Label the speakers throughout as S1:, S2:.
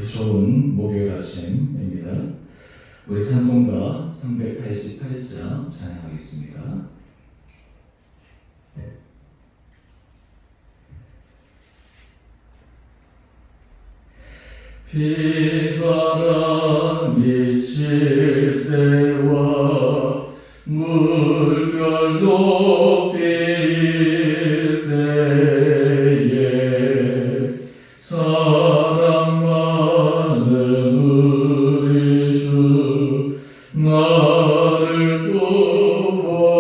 S1: 좋은 목요일 아침입니다. 우리 찬송가 388장 찬양하겠습니다. 비바람이 칠 때와 물결 높일 때에 사랑 많은 우리 주 나를 도와주소서.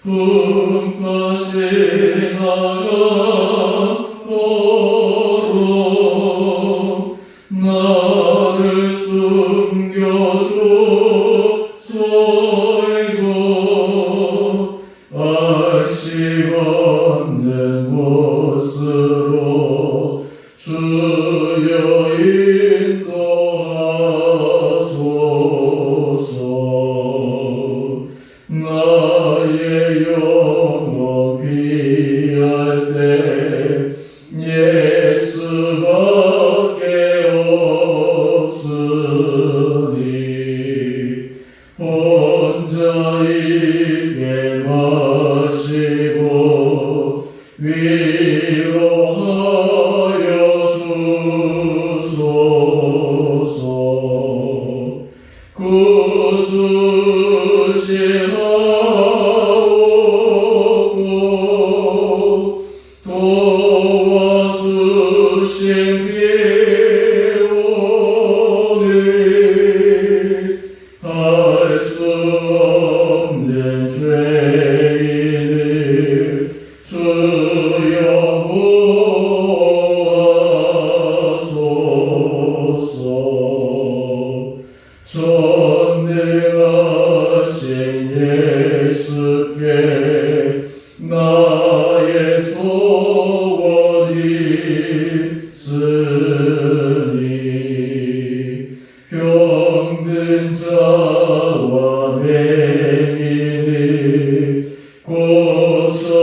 S1: 품까지 나가도록 나를 숨겨주소이고 알씨 없는 곳으로 주여 인도하소서. 나의 영혼 피할 때 예수밖에 없으니 혼자 있게 마시고 위로하여 주소서. 구주시하옵고 도와주신 비오니 할 수 없는 죄인을 주여 보아소서. 전능하신 예수께 나의 소원이 있으니 병든 자와 맹인이 고쳐주신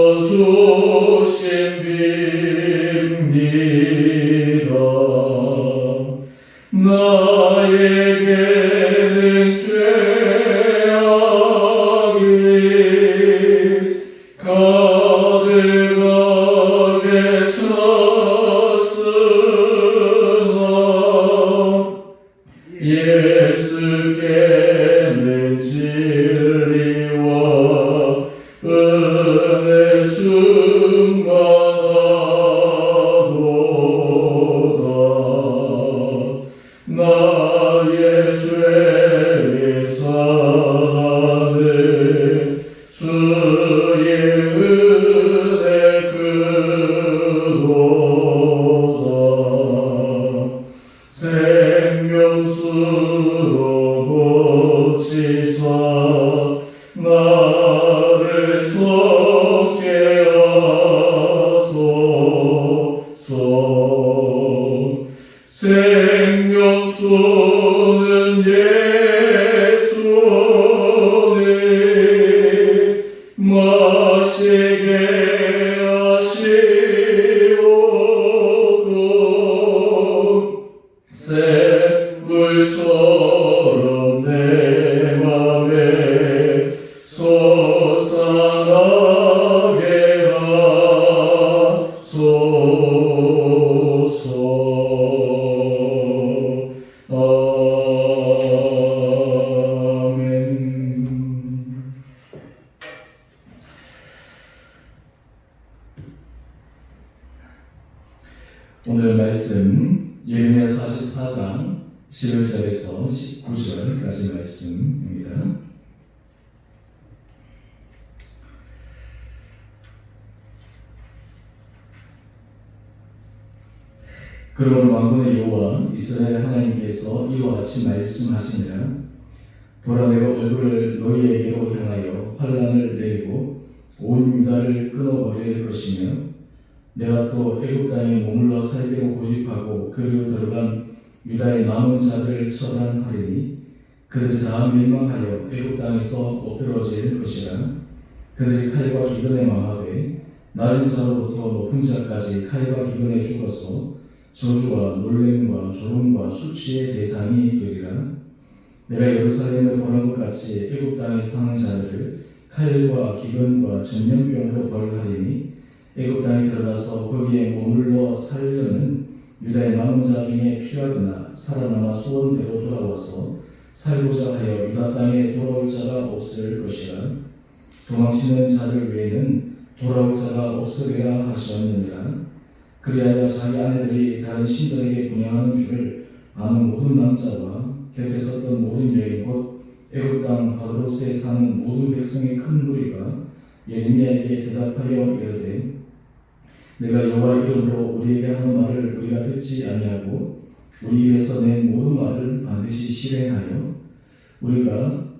S1: 빕니다. 나에게는 죄악이 가득하게 찼으나 예수께는 진리와 은혜 충만하도다. 나의 죄를 사하는 주의 은혜 크도다. 생명수로 고치사 나를 속게 하소서. 생명수는 예수니 마시게 하시오고 샘물처럼 내 맘에 솟아나게 하소서. 아멘. 오늘 말씀 예레미야 44장 11절에서 19절까지 말씀입니다. 그러므로 만군의 여호와 이스라엘 하나님께서 이와 같이 말씀하시니라. 보라, 내가 얼굴을 너희에게로 향하여 환난을 내리고 온 유다를 끊어버릴 것이며 내가 또 애굽 땅에 머물러 살기로 고집하고 그리로 들어간 유다의 남은 자들을 처단하리니 그들이 다 멸망하여 애굽 땅에서 엎드러질 것이라. 그들이 칼과 기근에 망하되 낮은 자로부터 높은 자까지 칼과 기근에 죽어서 저주와 놀램과 조롱과 수치의 대상이 되리라. 내가 예루살렘을 보는 것 같이 애굽 땅에 사는 자들을 칼과 기근과 전염병으로 벌하리니 애굽 땅에 들어가서 거기에 머물러 살려는 유다의 남은 자 중에 피하거나 살아남아 소원대로 돌아와서 살고자 하여 유다 땅에 돌아올 자가 없을 것이라. 도망치는 자들 외에는 돌아올 자가 없으리라 하셨느니라. 그리하여 자기 아내들이 다른 신들에게 분양하는 줄을 아는 모든 남자와 곁에 섰던 모든 여인 곧 애굽 땅 바드로스에 사는 모든 백성의 큰 무리가 예레미야에게 대답하여 이르되 내가 여호와 이름으로 우리에게 하는 말을 우리가 듣지 아니하고 우리 입에서 낸 모든 말을 반드시 실행하여 우리가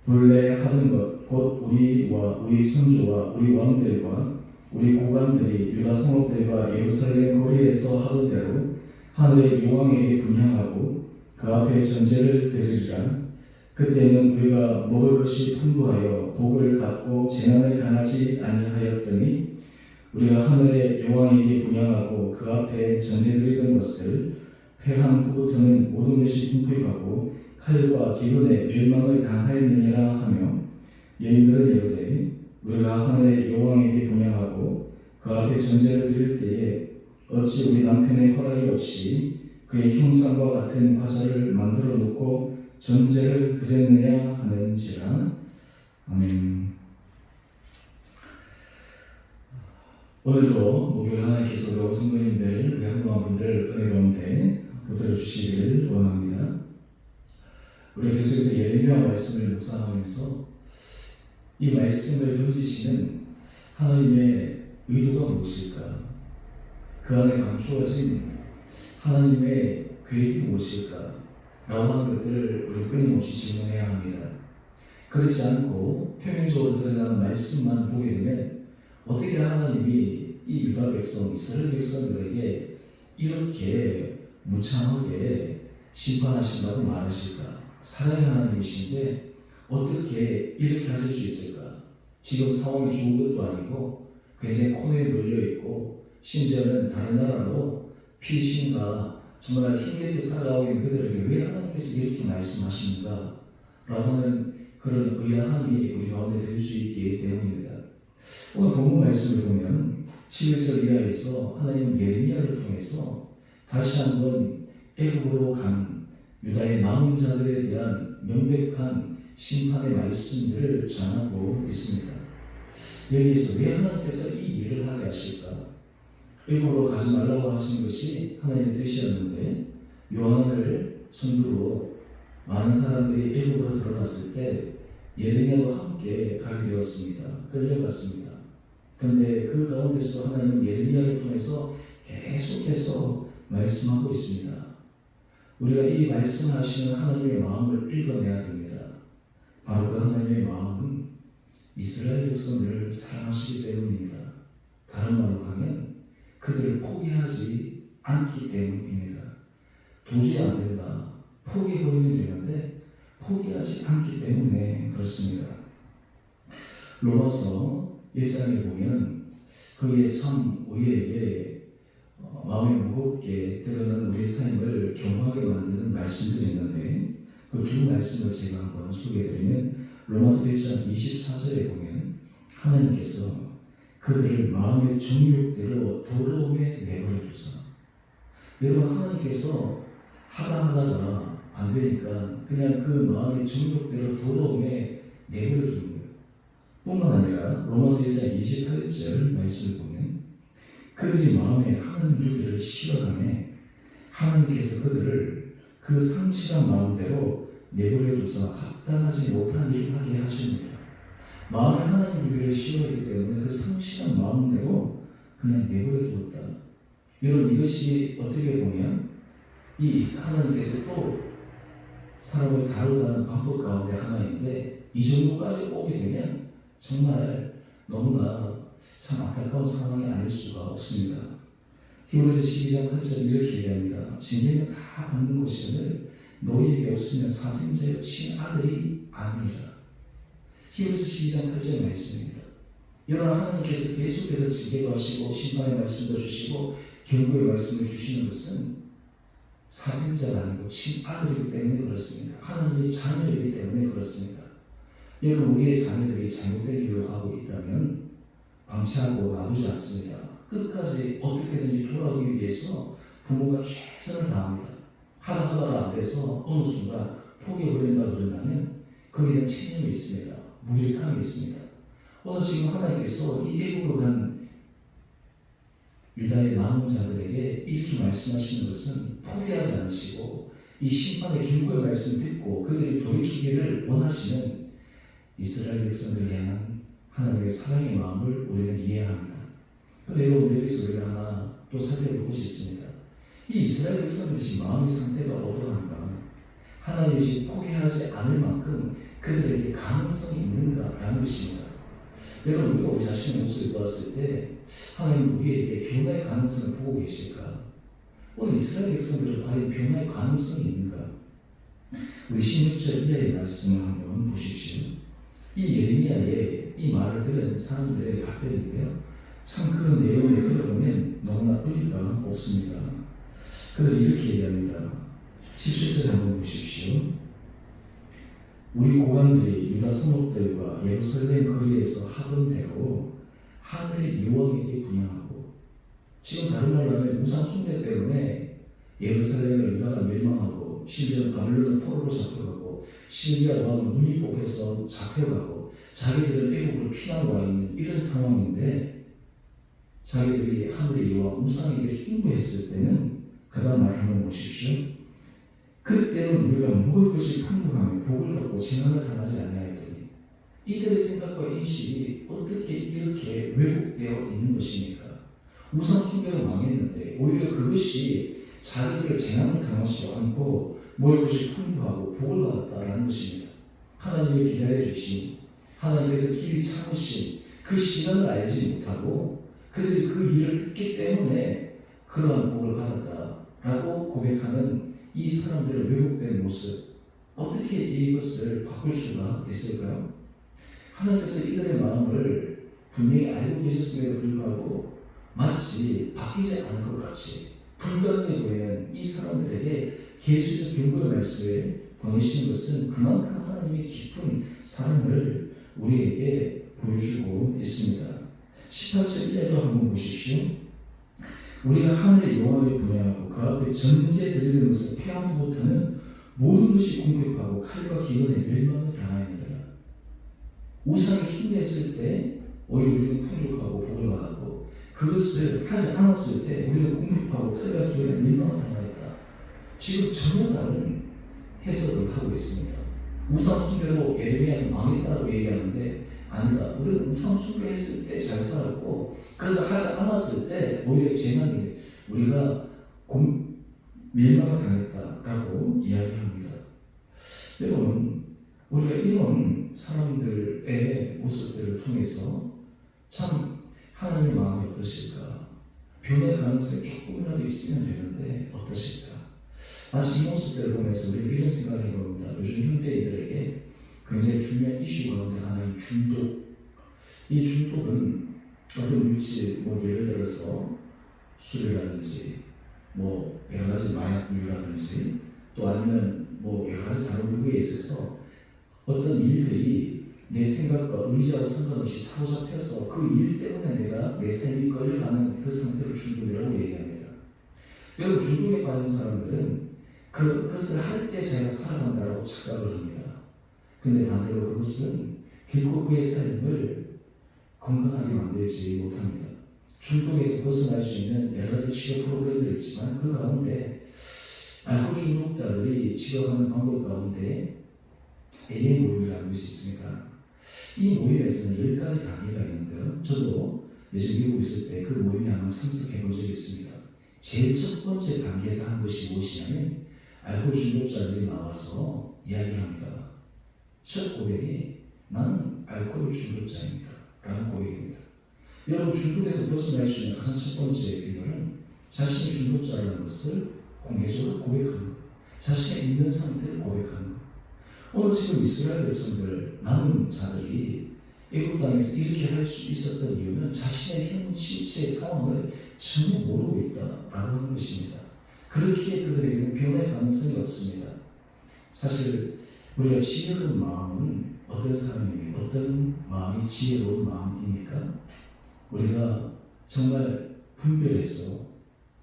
S1: 본래 하던 것 곧 우리와 우리 손주와 우리 왕들과 우리 고관들이 유다 성읍들과 예루살렘 거리에서 하던 대로 하늘의 여호와에게 분향하고 그 앞에 전제를 드리리라. 그때는 우리가 먹을 것이 풍부하여 복을 받고 재난을 당하지 아니하였더니 우리가 하늘의 여호와에게 분향하고 그 앞에 전제드리던 것을 패한 후부터는 모든 것이 궁핍하고 칼과 기근에 멸망을 당하였느니라 하며 여인들은 이르되 우리가 하늘의 여호와에게 분향하고 그 앞에 전제를 드릴 때에 어찌 우리 남편의 허락이 없이 그의 형상과 같은 화살을 만들어 놓고 전제를 드렸느냐 하는지라. 아멘. 오늘도 목요일 하나님께서 우리 성도님들, 우리 한국분들 은혜 가운데 붙들어 주시기를 원합니다. 우리 계속해서 예레미야 말씀을 묵상하면서 이 말씀을 던지시는 하나님의 의도가 무엇일까? 그 안에 감추어진 하나님의 계획이 무엇일까? 라고 하는 것들을 우리 끊임없이 질문해야 합니다. 그렇지 않고 평행적으로 드러나는 말씀만 보게 되면 어떻게 하나님이 이 유다 백성, 이스라엘 백성들에게 이렇게 무참하게 심판하신다고 말하실까? 사랑의 하나님이신데 어떻게 이렇게 하실 수 있을까? 지금 상황이 좋은 것도 아니고 굉장히 코너에 몰려있고 심지어는 다른 나라로 피신과 정말 힘들게 살아가고 있는 그들에게 왜 하나님께서 이렇게 말씀하시는가? 라고 하는 그런 의아함이 우리 가운데 들 수 있기 때문입니다. 오늘 본문 말씀을 보면 11절 이하에서 하나님은 예레미야를 통해서 다시 한번 애굽으로 간 유다의 남은 자들에 대한 명백한 심판의 말씀들을 전하고 있습니다. 여기에서 왜 하나님께서 이 일을 하게 하실까? 애굽으로 가지 말라고 하신 것이 하나님의 뜻이었는데 요한을 선두로 많은 사람들이 애굽으로 들어갔을 때 예레미야도 함께 가게 되었습니다. 끌려갔습니다. 그런데 그 가운데서 하나님은 예레미야를 통해서 계속해서 말씀하고 있습니다. 우리가 이 말씀하시는 하나님의 마음을 읽어내야 됩니다. 바로 그 하나님의 마음은 이스라엘 백성들을 사랑하시기 때문입니다. 다른 말로 하면 그들을 포기하지 않기 때문입니다. 도저히 안 된다. 포기해버리면 되는데 포기하지 않기 때문에 그렇습니다. 로마서 1장에 보면 그게 참 우리에게 마음이 무겁게 때로는 우리의 삶을 겸허하게 만드는 말씀들이 있는데 그 두 말씀을 제가 한번 소개해드리면 로마서 1장 24절에 보면 하나님께서 그들을 마음의 정욕대로 더러움에 내버려 두사. 여러분 하나님께서 하다가 안 되니까 그냥 그 마음의 정욕대로 더러움에 내버려 두는 거예요. 뿐만 아니라 로마서 1장 28절 말씀을 보면 그들이 마음에 하나님 두기를 싫어하네 하나님께서 그들을 그 상실한 마음대로 내버려 두사 합당하지 못한 일을 하게 하십니다. 마음에 하나님 두기를 싫어하기 때문에 그 상실한 마음대로 그냥 내버려 두었다. 여러분 이것이 어떻게 보면 이 하나님께서 또 사람을 다루다는 방법 가운데 하나인데 이 정도까지 오게 되면 정말 너무나 참 안타까운 상황이 아닐 수가 없습니다. 히브리서 12장 8절 이렇게 얘기합니다. 징계는 다 받는 것이거늘 너희에게 없으면 사생자의 친아들이 아니라. 히브리서 12장 8절 말씀입니다. 여러분, 하나님께서 계속해서 지혜도 하시고 심판의 말씀도 주시고 경고의 말씀을 주시는 것은 사생자가 아니고 친아들이기 때문에 그렇습니다. 하나님의 자녀이기 때문에 그렇습니다. 여러분, 우리의 자녀들이 잘못된 길로 가고 있다면 방치하고 놔두지 않습니다. 끝까지 어떻게든지 돌아오기 위해서 부모가 최선을 다합니다. 하다가 안 돼서 어느 순간 포기해버린다 그런다면 거기에 대한 책임이 있습니다. 무력함이 있습니다. 오늘 지금 하나님께서 이 애국으로 간 유다의 남은 자들에게 이렇게 말씀하시는 것은 포기하지 않으시고 이 심판의 경고의 말씀 듣고 그들이 돌이키기를 원하시는 이스라엘 백성들을 향한 하나님의 사랑의 마음을 우리는 이해해야 합니다. 그런데 여러분, 여기서 우리가 하나 또 살펴볼 것이 있습니다. 이 이스라엘 백성들이 지금 마음의 상태가 어떠한가? 하나님이 지금 포기하지 않을 만큼 그들에게 가능성이 있는가라는 것입니다. 여러분, 우리가 우리 자신의 모습을 보았을 때 하나님 우리에게 변화의 가능성을 보고 계실까? 오늘 이스라엘 백성들은 과연 변화의 가능성이 있는가? 우리 16절 이하의 말씀을 한번 보십시오. 이 예레미야의 이 말을 들은 사람들의 답변인데요, 참 그 내용을 들어보면 너무나 의미가 없습니다. 그들이 이렇게 얘기합니다. 17절 한번 보십시오. 우리 고관들이 유다 성읍들과 예루살렘 거리에서 하던 대로 하늘의 여호와에게 분향하고, 지금 다른 말로 하면 우상 숭배 때문에 예루살렘을 유다가 멸망하고 심지어 바벨론은 포로로 잡혀가고 시리아 왕은 눈이 뽑혀서 잡혀가고 자기들은 애국으로 피난와 있는 이런 상황인데, 자기들이 하늘의 여호와 우상에게 숭배했을 때는 그 다음 말 한번 보십시오. 그때는 우리가 먹을 것이 풍부하며 복을 받고 재난을 당하지 아니하였더니, 이들의 생각과 인식이 어떻게 이렇게 왜곡되어 있는 것입니까? 우상 숭배가 망했는데 오히려 그것이 자기들을 재난을 당하지 않고 먹을 것이 풍부하고 복을 받았다라는 것입니다. 하나님이 기다려 주신, 하나님께서 길이 참으신 그 시간을 알지 못하고 그들이 그 일을 했기 때문에 그러한 복을 받았다라고 고백하는 이 사람들의 왜곡된 모습, 어떻게 이것을 바꿀 수가 있을까요? 하나님께서 이들의 마음을 분명히 알고 계셨음에도 불구하고 마치 바뀌지 않은 것 같이 불가능해 보이는 이 사람들에게 계수적 경고의 말씀을 보내시는 것은 그만큼 하나님의 깊은 사랑을 우리에게 보여주고 있습니다. 18절 이하도 한번 보십시오. 우리가 하늘의 여호와를 분양하고 그 앞에 전제 드리는 것을 피하지 못하는 모든 것이 공격하고 칼과 기근에 멸망을 당하였느니라. 우상을 숭배했을 때 오히려 우리는 풍족하고 복을 받았고, 그것을 하지 않았을 때 우리는 공격하고 칼과 기근에 멸망을 당하였다. 지금 전혀 다른 해석을 하고 있습니다. 우상 숭배로 예레미야는 망했다고 얘기하는데 아니다. 우리는 우상 숭배했을 때 잘 살았고, 그래서 하지 않았을 때 오히려 재난이 우리가 멸망을 당했다라고 이야기합니다. 여러분, 우리가 이런 사람들의 모습들을 통해서 참 하나님의 마음이 어떠실까? 변화의 가능성이 조금이라도 있으면 되는데 어떠실까? 마치 이 모습들을 보면서 우리가 이런 생각을 해봅니다. 요즘 현대인들에게 굉장히 중요한 이슈 가운데 하나인 중독. 이 중독은 어떤 물질, 예를 들어서 술이라든지, 여러 가지 마약류라든지, 또 아니면 여러 가지 다른 부분에 있어서 어떤 일들이 내 생각과 의지와 상관없이 사로잡혀서 그 일 때문에 내가 내 삶이 끌려가는 그 상태를 중독이라고 얘기합니다. 여러분, 중독에 빠진 사람들은 그것을 할 때 제가 살아간다고 착각을 합니다. 근데 반대로 그것은 결코 그의 삶을 건강하게 만들지 못합니다. 중독에서 벗어날 수 있는 여러 가지 치료 프로그램들이 있지만 그 가운데 알코올 중독자들이 치료하는 방법 가운데 AA 모임이라는 것이 있습니다. 이 모임에서는 10가지 단계가 있는데요. 저도 예전 미국에 있을 때 그 모임에 한번 참석해 본 적이 있습니다. 제일 첫 번째 단계에서 한 것이 무엇이냐면 알코올 중독자들이 나와서 이야기를 합니다. 첫 고백이 나는 알코올 중독자입니다 라는 고백입니다. 여러분, 중독에서 벗어날 수 있는 가장 첫 번째 비결은 자신이 중독자라는 것을 공개적으로 고백하는 것, 자신의 있는 상태를 고백하는 것. 오늘 지금 이스라엘 백성들, 남은 자들이 애굽 땅에서 이렇게 할 수 있었던 이유는 자신의 현 실제 상황을 전혀 모르고 있다라고 하는 것입니다. 그렇기에 그들에게는 변화의 가능성이 없습니다. 사실 우리가 지혜로운 마음은 어떤 사람입니까? 어떤 마음이 지혜로운 마음입니까? 우리가 정말 분별해서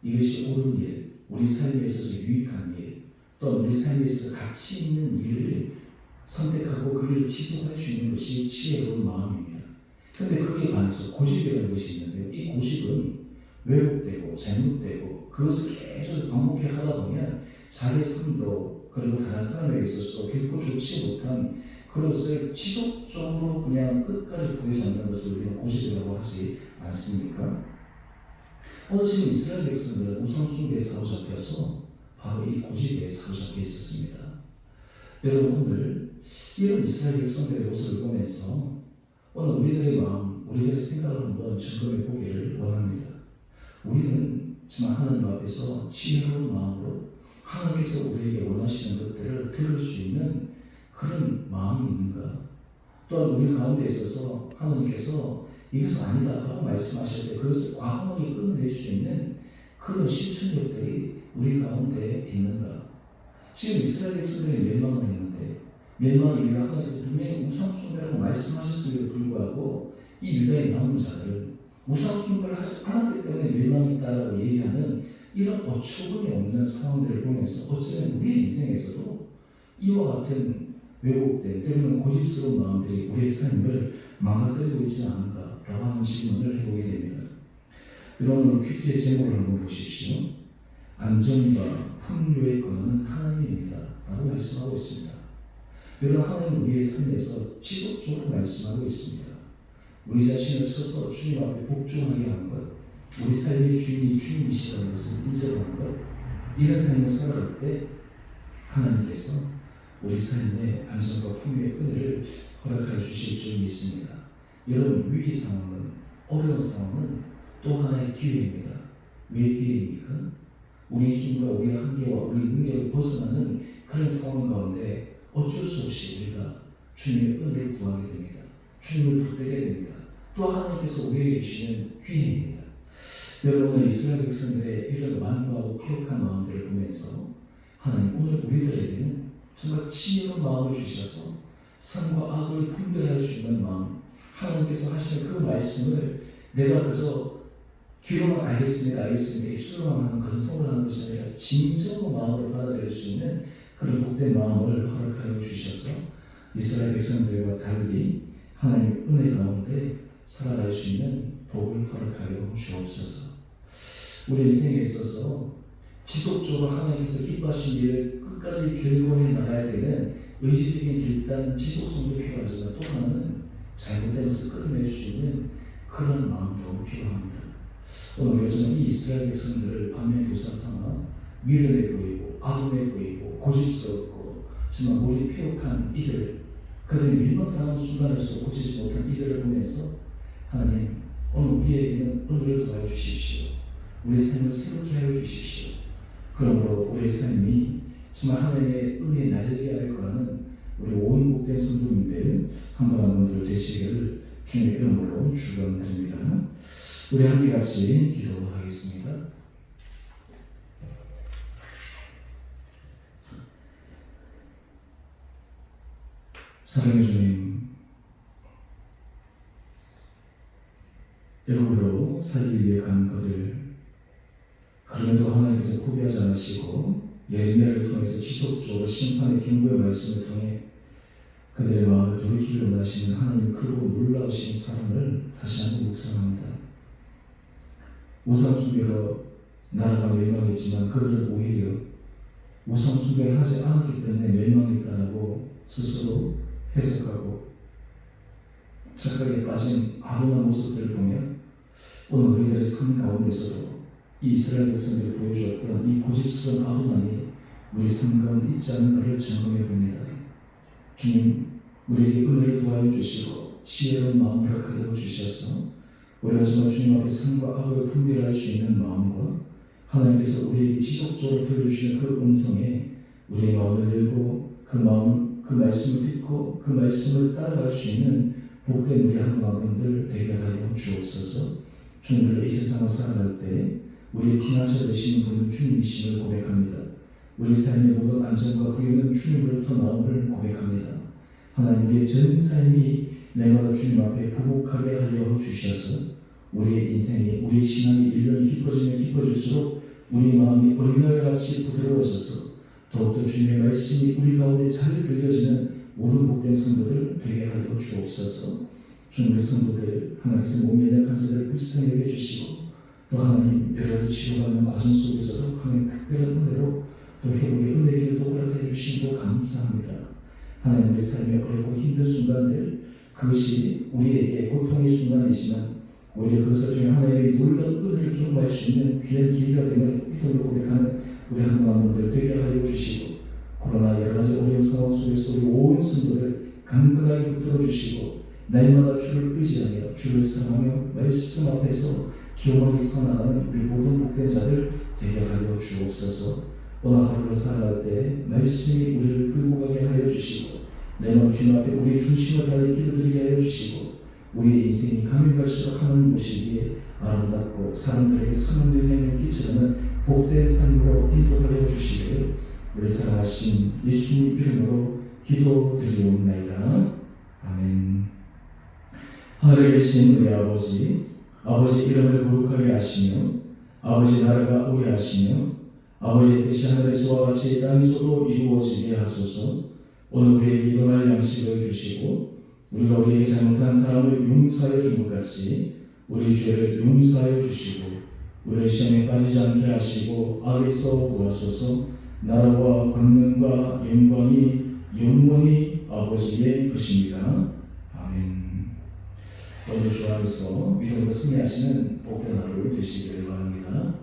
S1: 이것이 옳은 일, 우리 삶에 있어서 유익한 일, 또 우리 삶에 있어서 가치 있는 일을 선택하고 그 일을 지속할 수 있는 것이 지혜로운 마음입니다. 그런데 거기에 반해서 고집이라는 것이 있는데요. 이 고집은 왜곡되고 잘못되고 그것을 계속 반복해 하다 보면 자기의 삶도 그리고 다른 사람에게 있어서도 결코 좋지 못한 그것을 지속적으로 그냥 끝까지 보이지 않는 것을 우리가 고집이라고 하지 않습니까? 오늘 지금 이스라엘 백성들은 우상숭배에 사로잡혀서 바로 이 고집에 사로잡혀 있었습니다. 여러분, 오늘 이런 이스라엘 백성들의 모습을 보면서 오늘 우리들의 마음, 우리들의 생각을 한번 점검해 보기를 원합니다. 우리는 정말 하나님 앞에서 지혜로운 마음으로 하나님께서 우리에게 원하시는 것들을 들을 수 있는 그런 마음이 있는가? 또한 우리 가운데 있어서 하나님께서 이것은 아니다 라고 말씀하실 때 그것을 과감하게 끊어낼 수 있는 그런 실천력들이 우리 가운데 있는가? 지금 이스라엘 백성들이 멸망을 했는데 멸망의 이유가 하나님께서 분명히 우상숭배라고 말씀하셨음에도 불구하고 이 유다의 남은 자들은 우상숭배를 하지 않았기 때문에 멸망했다라고 얘기하는 이런 어처구니 없는 상황들을 보면서 어쩌면 우리 인생에서도 이와 같은 왜곡된 때로는 고집스러운 마음들이 우리의 삶을 망가뜨리고 있지 않은가라고 하는 질문을 해보게 됩니다. 여러분, 퀴즈의 제목을 한번 보십시오. 안전과 풍요의 근원은 하나님입니다 라고 말씀하고 있습니다. 여러분, 하나님은 우리의 삶에서 지속적으로 말씀하고 있습니다. 우리 자신을 쳐서 주님 앞에 복종하게 하는 것, 우리 삶의 주인이 주님이시라는 것을 인정하는 것, 이런 삶을 살아갈 때 하나님께서 우리 삶의 안전과 풍요의 은혜를 허락하여 주실 줄 믿습니다. 여러분, 위기 상황은, 어려운 상황은 또 하나의 기회입니다. 왜 기회입니까? 우리의 힘과 우리의 한계와 우리 능력을 벗어나는 그런 상황 가운데 어쩔 수 없이 우리가 주님의 은혜를 구하게 됩니다. 주님을 붙들게 됩니다. 또 하나님께서 우리에게 주시는 기회입니다. 여러분, 이스라엘 백성들의 이런 완고하고 폐역한 마음들을 보면서 하나님 오늘 우리들에게는 정말 지혜로운 마음을 주셔서 선과 악을 분별할 수 있는 마음, 하나님께서 하시는 그 말씀을 내가 그저 귀로만 알겠습니다 입술로만 하는 것은 성을 하는 것이 아니라 진정한 마음으로 받아들일 수 있는 그런 복된 마음을 허락하여 주셔서 이스라엘 백성들과 달리 하나님 은혜 가운데 살아갈 수 있는 복을 허락하여 주옵소서. 우리 인생에 있어서 지속적으로 하나님께서 기뻐하신 일을 끝까지 결고해 나가야 되는 의지적인 결단, 지속성도 필요하지만 또 하나는 잘못된 것을 끊어낼 수 있는 그런 마음도 필요합니다. 오늘 우리가 이 이스라엘 백성들을 반면교사 삼아 미련해 보이고 아동해 보이고 고집스럽고 정말 머리 폐역한 이들, 그들이 밀망당하는 순간에서 고치지 못한 이들을 보면서 하나님 오늘 우리에게는 은혜를 더하여 주십시오. 우리 삶을 새롭게 하여 주십시오. 그러므로 우리의 삶이 정말 하나님의 은혜의 날개 아래 거하는 우리 온 복된 성도님들 한 분들 되시기를 주님의 이름으로 축원드립니다. 우리 함께 같이 기도하겠습니다. 사랑의 주님, 애굽으로 살기 위해 간 그들, 그럼에도 하나님께서 포기하지 않으시고 예레미야를 통해서 지속적으로 심판의 경고의 말씀을 통해 그들의 마음을 돌이키기를 원하시는 하나님의 크고 놀라우신 사랑을 다시 한번 묵상합니다. 우상숭배로 나라가 멸망했지만 그들은 오히려 우상숭배를 하지 않았기 때문에 멸망했다라고 스스로 해석하고 착각에 빠진 아론의 모습들을 보면 오늘 우리들의 삶 가운데서도 이 이스라엘 백성들이 보여주었던 이 고집스러운 아론함이 우리 삶 가운데 있지 않은가를 점검해 봅니다. 주님, 우리에게 은혜를 도와여 주시고 지혜로운 마음을 허락하여 주셔서 우리가 정말 주님 앞에 선과 악을 분별할 수 있는 마음과 하나님께서 우리에게 지속적으로 들려주시는 그 음성에 우리의 마음을 열고 그 말씀을 듣고 그 말씀을 따라갈 수 있는 복된 우리 한국민들 되게 하여 주옵소서. 주님을 이 세상을 살아갈 때 우리의 피난처 되시는 분은 주님이심을 고백합니다. 우리 삶의 모든 안전과 부유는 주님으로부터 나옴을 고백합니다. 하나님, 우리의 전 삶이 날마다 주님 앞에 부복하게 하여 주셔서 우리의 인생이, 우리의 신앙이 일년이 깊어지면 깊어질수록 우리 마음이 어린아이같이 부드러워져서 더욱더 주님의 말씀이 우리 가운데 잘 들려지는 모든 복된 성도들 되게 하여 주옵소서. 주님의 성도들, 하나님께서 몸이 연약한 자들을 불쌍히 여겨주시고 또 하나님 여러 가지 치료받는 과정 속에서도 하나님 특별한 은혜로 또 회복의 은혜 길도 허락해 주시고 감사합니다. 하나님, 우리 삶의 어렵고 힘든 순간들, 그것이 우리에게 고통의 순간이지만 오히려 그것을 통해 하나님의 놀라운 은혜를 경험할 수 있는 귀한 기회가 되는 믿음으로 고백하는 우리 한국민들 되게 하여 주시고, 코로나 여러 가지 어려운 상황 속에서 우리 온 성도들 강건하게 붙들어 주시고 날마다 주를 의지하며 주를 사랑하며 말씀 앞에서 기원하게 살아가는 우리 모든 복된 자들 되게 하여 주옵소서. 오늘 하루를 살아갈 때 말씀이 우리를 끌고 가게 하여 주시고 날마다 주님 앞에 우리의 중심을 다해 기도드리게 하여 주시고 우리의 인생이 가면 갈수록 하나님 보시기에 아름답고 사람들에게 선한 영향을 끼치는 복된 삶으로 인도하여 주시기를 우리 사랑하신 예수님 이름으로 기도드리옵나이다. 아멘. 하늘에 계신 우리 아버지, 아버지 이름을 거룩하게 하시며 아버지 나라가 오게 하시며 아버지의 뜻이 하늘에서와 같이 땅에서도 이루어지게 하소서. 오늘 우리에게 일어날 양식을 주시고 우리가 우리에게 잘못한 사람을 용서하여 준 것 같이 우리 죄를 용서하여 주시고 우리를 시험에 빠지지 않게 하시고 악에서 구하소서. 나라와 권능과 영광이 아버지의 것입니다. 아멘. 오늘 주 안에서 믿음으로 승리하시는 복된 하루 되시기를 바랍니다.